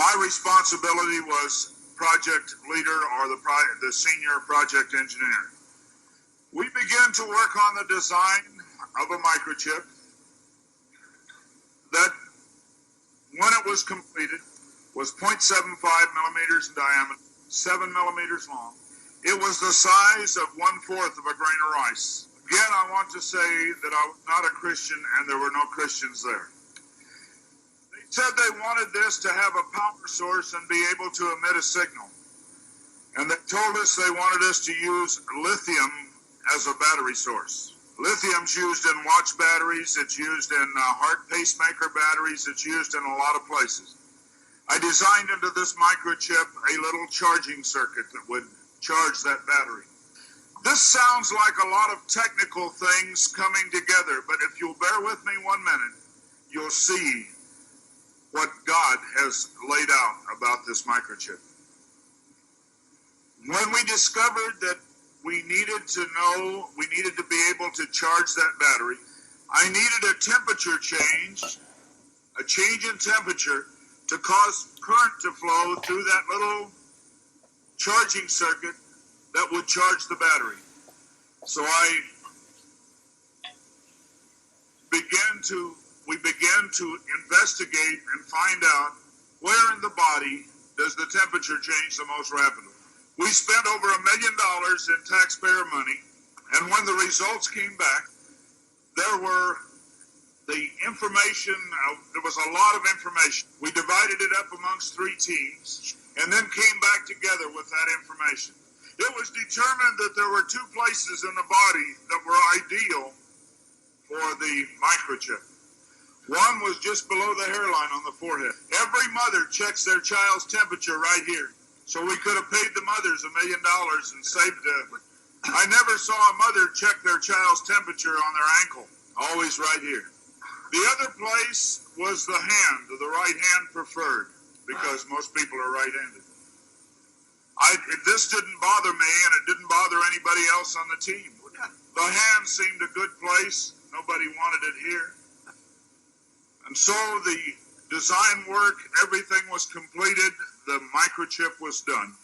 My responsibility was project leader or the senior project engineer. We began to work on the design of a microchip that, when it was completed, was 0.75 millimeters in diameter, 7 millimeters long. It was the size of 1/4 of a grain of rice. Again, I want to say that I was not a Christian and there were no Christians there. They said they wanted this to have a power source and be able to emit a signal. And they told us they wanted us to use lithium as a battery source. Lithium's used in watch batteries, it's used in heart pacemaker batteries, it's used in a lot of places. I designed into this microchip a little charging circuit that would charge that battery. This sounds like a lot of technical things coming together, but if you'll bear with me 1 minute, you'll see what God has laid out about this microchip. When we discovered that we needed to be able to charge that battery, I needed a temperature change, a change in temperature to cause current to flow through that little charging circuit that would charge the battery. So we began to investigate and find out where in the body does the temperature change the most rapidly. We spent over $1 million in taxpayer money, and when the results came back, there was a lot of information. We divided it up amongst 3 teams, and then came back together with that information. It was determined that there were 2 places in the body that were ideal for the microchip. One was just below the hairline on the forehead. Every mother checks their child's temperature right here. So we could have paid the mothers $1 million and saved it. I never saw a mother check their child's temperature on their ankle. Always right here. The other place was the hand, the right hand preferred, because most people are right-handed. This didn't bother me, and it didn't bother anybody else on the team. The hand seemed a good place. Nobody wanted it here. And so the design work, everything was completed. The microchip was done.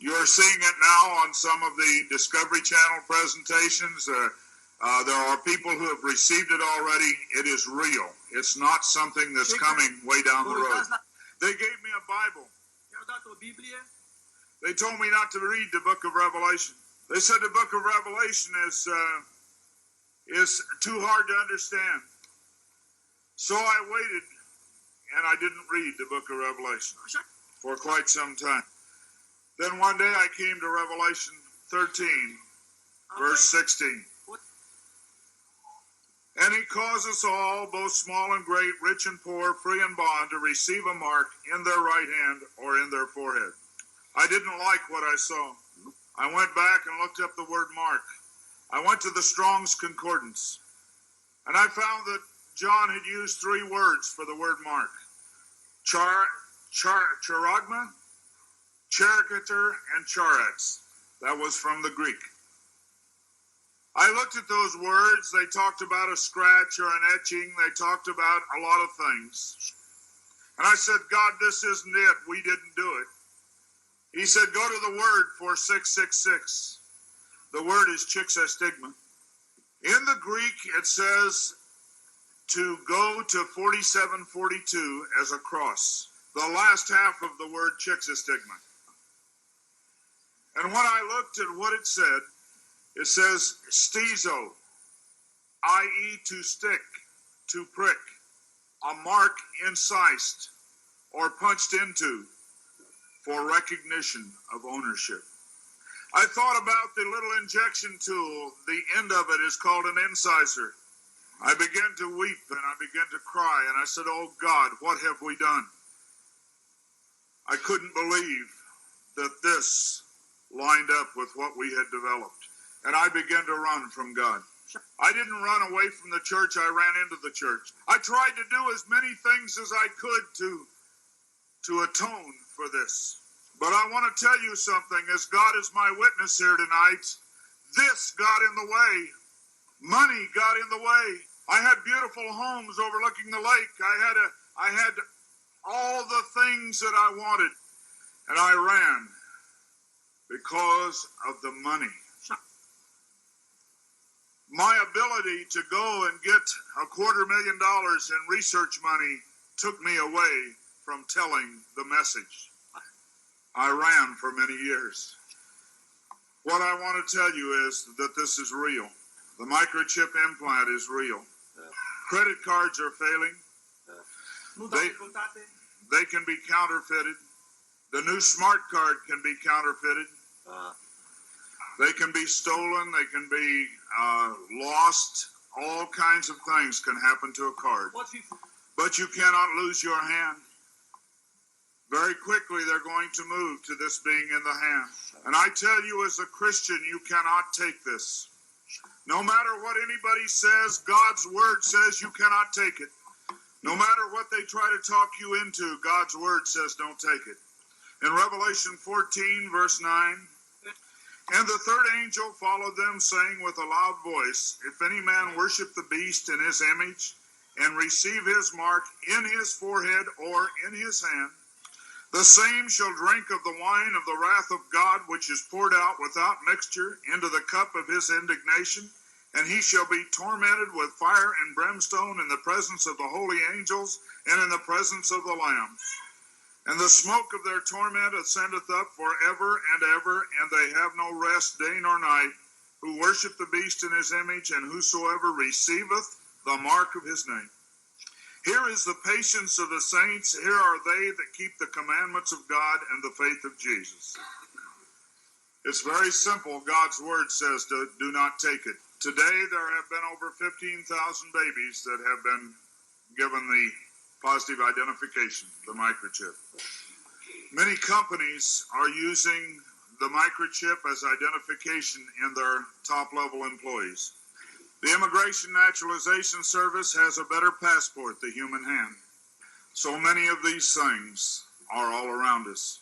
You're seeing it now on some of the Discovery Channel presentations. There are people who have received it already. It is real. It's not something that's coming way down the road. They gave me a Bible. They told me not to read the book of Revelation. They said the book of Revelation is too hard to understand. So I waited, and I didn't read the book of Revelation for quite some time. Then one day I came to Revelation 13, verse 16. And he caused us all, both small and great, rich and poor, free and bond, to receive a mark in their right hand or in their forehead. I didn't like what I saw. I went back and looked up the word mark. I went to the Strong's Concordance, and I found that John had used 3 words for the word mark. Charagma, charicature, and charax. That was from the Greek. I looked at those words. They talked about a scratch or an etching. They talked about a lot of things. And I said, God, this isn't it. We didn't do it. He said, go to the word for 666. The word is chixastigma. In the Greek, it says to go to 4742 as a cross. The last half of the word chixastigma. And when I looked at what it says stizo, i.e. to stick, to prick, a mark incised or punched into for recognition of ownership. I thought about the little injection tool. The end of it is called an incisor. I began to weep and I began to cry, and I said, oh God, what have we done? I couldn't believe that this lined up with what we had developed. And I began to run from God. I didn't run away from the church, I ran into the church. I tried to do as many things as I could to atone for this. But I want to tell you something, as God is my witness here tonight, this got in the way. Money got in the way. I had beautiful homes overlooking the lake. I had all the things that I wanted, and I ran because of the money. My ability to go and get $250,000 in research money took me away from telling the message. I ran for many years. What I want to tell you is that this is real. The microchip implant is real. Credit cards are failing. They can be counterfeited. The new smart card can be counterfeited. They can be stolen. They can be lost. All kinds of things can happen to a card. But you cannot lose your hand. Very quickly, they're going to move to this being in the hand. And I tell you, as a Christian, you cannot take this. No matter what anybody says, God's word says you cannot take it. No matter what they try to talk you into, God's word says don't take it. In Revelation 14, verse 9, and the third angel followed them, saying with a loud voice, if any man worship the beast in his image, and receive his mark in his forehead or in his hand, the same shall drink of the wine of the wrath of God, which is poured out without mixture into the cup of his indignation, and he shall be tormented with fire and brimstone in the presence of the holy angels and in the presence of the Lamb. And the smoke of their torment ascendeth up forever and ever, and they have no rest day nor night, who worship the beast in his image, and whosoever receiveth the mark of his name. Here is the patience of the saints. Here are they that keep the commandments of God and the faith of Jesus. It's very simple. God's word says do not take it. Today there have been over 15,000 babies that have been given the positive identification, the microchip. Many companies are using the microchip as identification in their top-level employees. The Immigration Naturalization Service has a better passport, the human hand. So many of these things are all around us.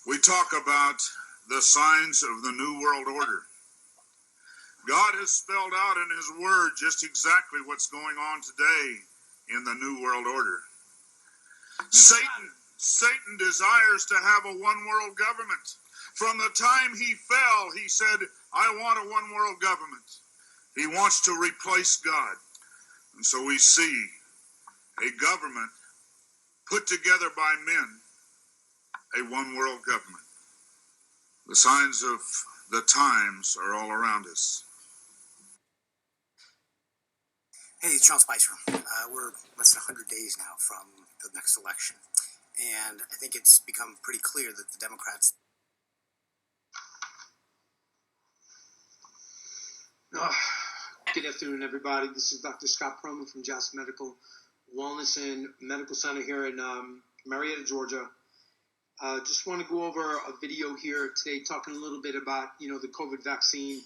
We talk about the signs of the New World Order. God has spelled out in his word just exactly what's going on today in the New World Order. Satan desires to have a one-world government. From the time he fell, he said, I want a one-world government. He wants to replace God. And so we see a government put together by men, a one-world government. The signs of the times are all around us. Hey, it's Sean Spicer. We're less than 100 days now from the next election. And I think it's become pretty clear that the Democrats... Good afternoon, everybody. This is Dr. Scott Perlman from Joust Medical Wellness and Medical Center here in Marietta, Georgia. Just want to go over a video here today talking a little bit about, the COVID vaccine